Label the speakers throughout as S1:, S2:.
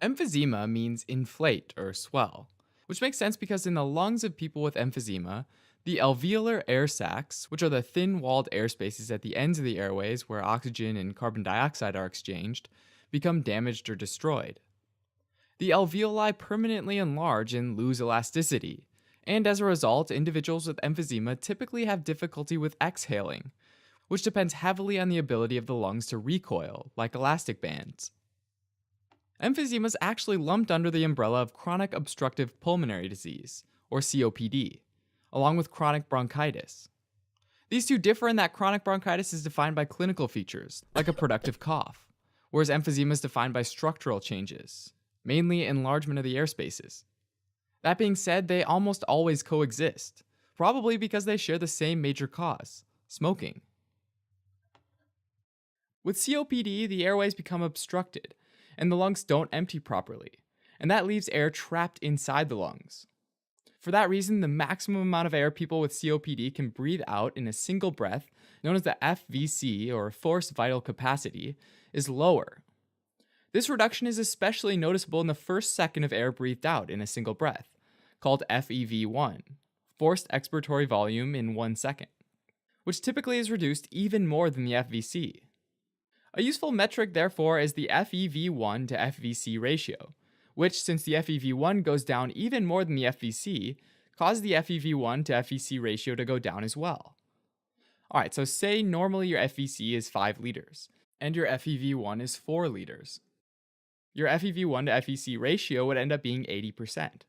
S1: Emphysema means inflate or swell, which makes sense because in the lungs of people with emphysema, the alveolar air sacs, which are the thin walled air spaces at the ends of the airways where oxygen and carbon dioxide are exchanged, become damaged or destroyed. The alveoli permanently enlarge and lose elasticity, and as a result, individuals with emphysema typically have difficulty with exhaling, which depends heavily on the ability of the lungs to recoil, like elastic bands. Emphysema is actually lumped under the umbrella of chronic obstructive pulmonary disease, or COPD, along with chronic bronchitis. These two differ in that chronic bronchitis is defined by clinical features, like a productive cough, whereas emphysema is defined by structural changes, mainly enlargement of the air spaces. That being said, they almost always coexist, probably because they share the same major cause: smoking. With COPD, the airways become obstructed, and the lungs don't empty properly, and that leaves air trapped inside the lungs. For that reason, the maximum amount of air people with COPD can breathe out in a single breath, known as the FVC or forced vital capacity, is lower. This reduction is especially noticeable in the first second of air breathed out in a single breath, called FEV1, forced expiratory volume in 1 second, which typically is reduced even more than the FVC. A useful metric, therefore, is the FEV1 to FVC ratio, which, since the FEV1 goes down even more than the FVC, causes the FEV1 to FVC ratio to go down as well. Alright, so say normally your FVC is 5 liters, and your FEV1 is 4 liters. Your FEV1 to FVC ratio would end up being 80%.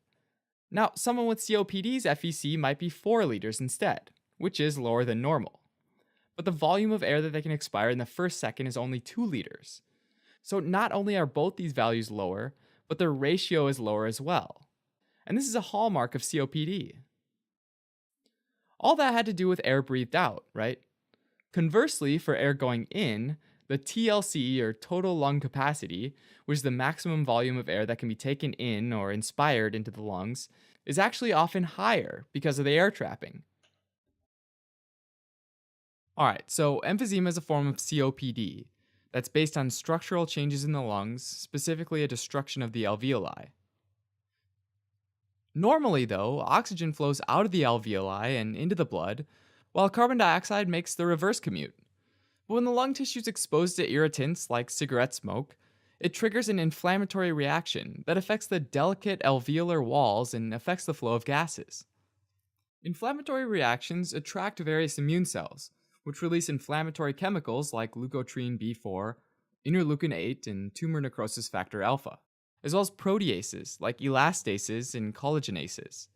S1: Now, someone with COPD's FVC might be 4 liters instead, which is lower than normal. But the volume of air that they can expire in the first second is only 2 liters. So not only are both these values lower, but their ratio is lower as well. And this is a hallmark of COPD. All that had to do with air breathed out, right? Conversely, for air going in, the TLC, or total lung capacity, which is the maximum volume of air that can be taken in or inspired into the lungs, is actually often higher because of the air trapping. Alright, so emphysema is a form of COPD that's based on structural changes in the lungs, specifically a destruction of the alveoli. Normally, though, oxygen flows out of the alveoli and into the blood, while carbon dioxide makes the reverse commute. But when the lung tissue is exposed to irritants like cigarette smoke, it triggers an inflammatory reaction that affects the delicate alveolar walls and affects the flow of gases. Inflammatory reactions attract various immune cells, which release inflammatory chemicals like leukotriene B4, interleukin 8, and tumor necrosis factor alpha, as well as proteases like elastases and collagenases.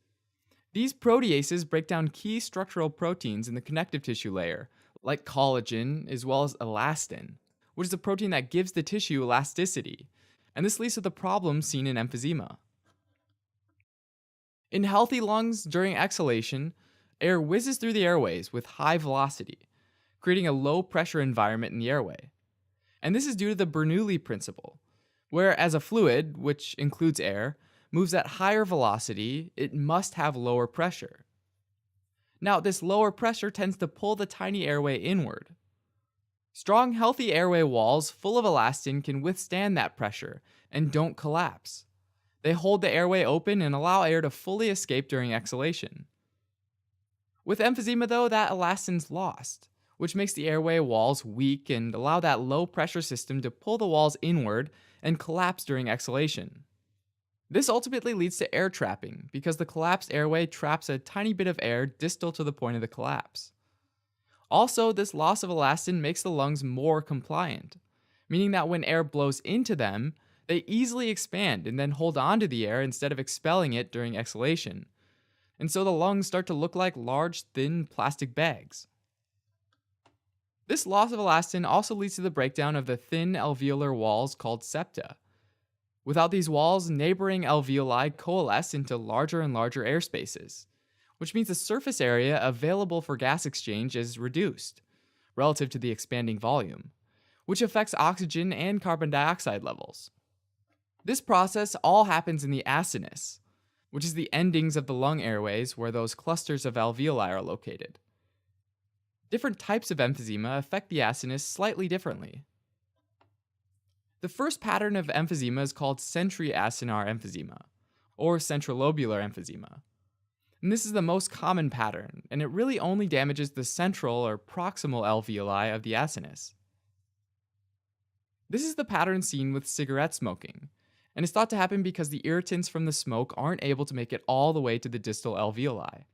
S1: These proteases break down key structural proteins in the connective tissue layer, like collagen, as well as elastin, which is a protein that gives the tissue elasticity, and this leads to the problems seen in emphysema. In healthy lungs, during exhalation, air whizzes through the airways with high velocity, creating a low pressure environment in the airway. And this is due to the Bernoulli principle, where as a fluid, which includes air, moves at higher velocity, it must have lower pressure. Now, this lower pressure tends to pull the tiny airway inward. Strong, healthy airway walls full of elastin can withstand that pressure and don't collapse. They hold the airway open and allow air to fully escape during exhalation. With emphysema, though, that elastin's lost, which makes the airway walls weak and allow that low pressure system to pull the walls inward and collapse during exhalation. This ultimately leads to air trapping because the collapsed airway traps a tiny bit of air distal to the point of the collapse. Also, this loss of elastin makes the lungs more compliant, meaning that when air blows into them, they easily expand and then hold on to the air instead of expelling it during exhalation. And so the lungs start to look like large, thin plastic bags. This loss of elastin also leads to the breakdown of the thin alveolar walls called septa. Without these walls, neighboring alveoli coalesce into larger and larger air spaces, which means the surface area available for gas exchange is reduced relative to the expanding volume, which affects oxygen and carbon dioxide levels. This process all happens in the acinus, which is the endings of the lung airways where those clusters of alveoli are located. Different types of emphysema affect the acinus slightly differently. The first pattern of emphysema is called centriacinar emphysema, or centrilobular emphysema. And this is the most common pattern, and it really only damages the central or proximal alveoli of the acinus. This is the pattern seen with cigarette smoking, and it's thought to happen because the irritants from the smoke aren't able to make it all the way to the distal alveoli.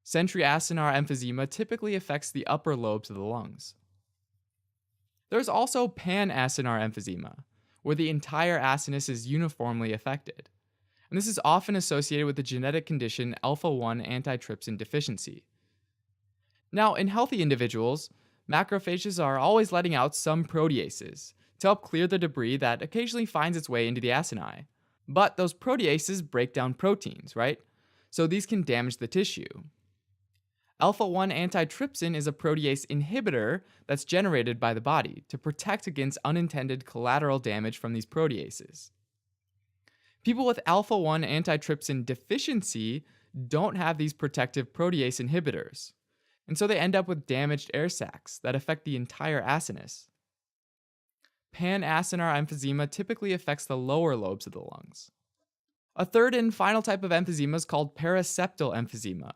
S1: Centriacinar emphysema typically affects the upper lobes of the lungs. There's also panacinar emphysema, where the entire acinus is uniformly affected. And this is often associated with the genetic condition alpha-1 antitrypsin deficiency. Now, in healthy individuals, macrophages are always letting out some proteases to help clear the debris that occasionally finds its way into the acini. But those proteases break down proteins, right? So these can damage the tissue. Alpha-1 antitrypsin is a protease inhibitor that's generated by the body to protect against unintended collateral damage from these proteases. People with alpha-1 antitrypsin deficiency don't have these protective protease inhibitors, and so they end up with damaged air sacs that affect the entire acinus. Panacinar emphysema typically affects the lower lobes of the lungs. A third and final type of emphysema is called paraseptal emphysema,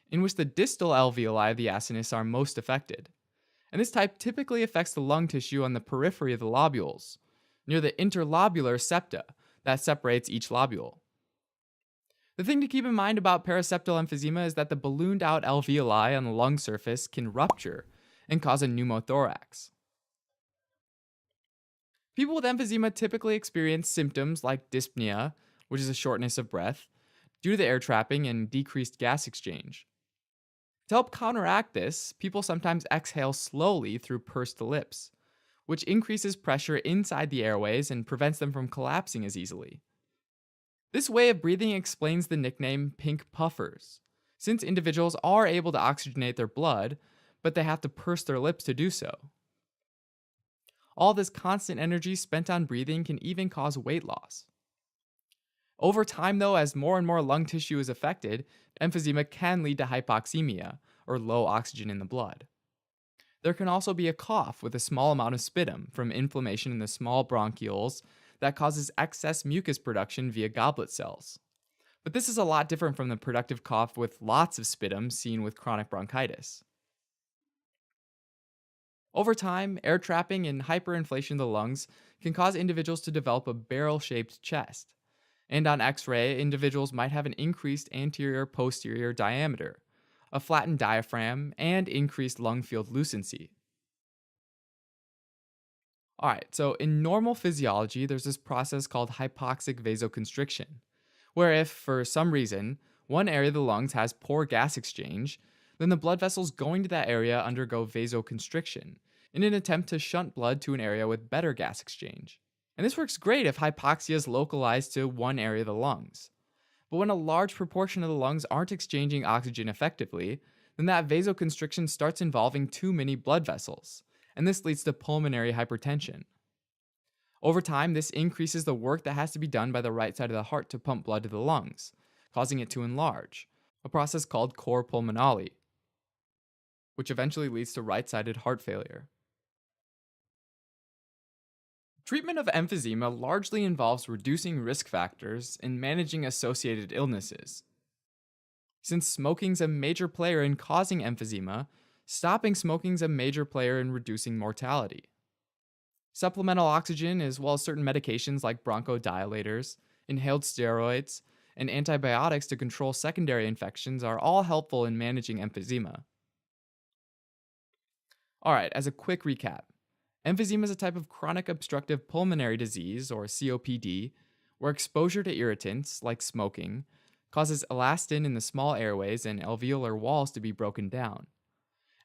S1: in which the distal alveoli of the acinus are most affected. And this type typically affects the lung tissue on the periphery of the lobules, near the interlobular septa that separates each lobule. The thing to keep in mind about paraseptal emphysema is that the ballooned out alveoli on the lung surface can rupture and cause a pneumothorax. People with emphysema typically experience symptoms like dyspnea, which is a shortness of breath, due to the air trapping and decreased gas exchange. To help counteract this, people sometimes exhale slowly through pursed lips, which increases pressure inside the airways and prevents them from collapsing as easily. This way of breathing explains the nickname pink puffers, since individuals are able to oxygenate their blood, but they have to purse their lips to do so. All this constant energy spent on breathing can even cause weight loss. Over time, though, as more and more lung tissue is affected, emphysema can lead to hypoxemia, or low oxygen in the blood. There can also be a cough with a small amount of sputum from inflammation in the small bronchioles that causes excess mucus production via goblet cells. But this is a lot different from the productive cough with lots of sputum seen with chronic bronchitis. Over time, air trapping and hyperinflation of the lungs can cause individuals to develop a barrel-shaped chest. And on X-ray, individuals might have an increased anterior-posterior diameter, a flattened diaphragm, and increased lung field lucency. Alright, so in normal physiology, there's this process called hypoxic vasoconstriction, where if, for some reason, one area of the lungs has poor gas exchange, then the blood vessels going to that area undergo vasoconstriction in an attempt to shunt blood to an area with better gas exchange. And this works great if hypoxia is localized to one area of the lungs. But when a large proportion of the lungs aren't exchanging oxygen effectively, then that vasoconstriction starts involving too many blood vessels, and this leads to pulmonary hypertension. Over time, this increases the work that has to be done by the right side of the heart to pump blood to the lungs, causing it to enlarge, a process called cor pulmonale, which eventually leads to right-sided heart failure. Treatment of emphysema largely involves reducing risk factors and managing associated illnesses. Since smoking's a major player in causing emphysema, stopping smoking's a major player in reducing mortality. Supplemental oxygen, as well as certain medications like bronchodilators, inhaled steroids, and antibiotics to control secondary infections are all helpful in managing emphysema. Alright, as a quick recap. Emphysema is a type of chronic obstructive pulmonary disease, or COPD, where exposure to irritants, like smoking, causes elastin in the small airways and alveolar walls to be broken down.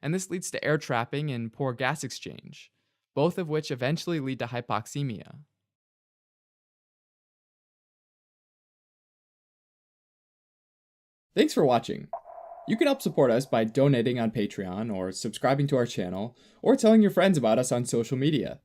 S1: And this leads to air trapping and poor gas exchange, both of which eventually lead to hypoxemia. Thanks for watching. You can help support us by donating on Patreon or subscribing to our channel or telling your friends about us on social media.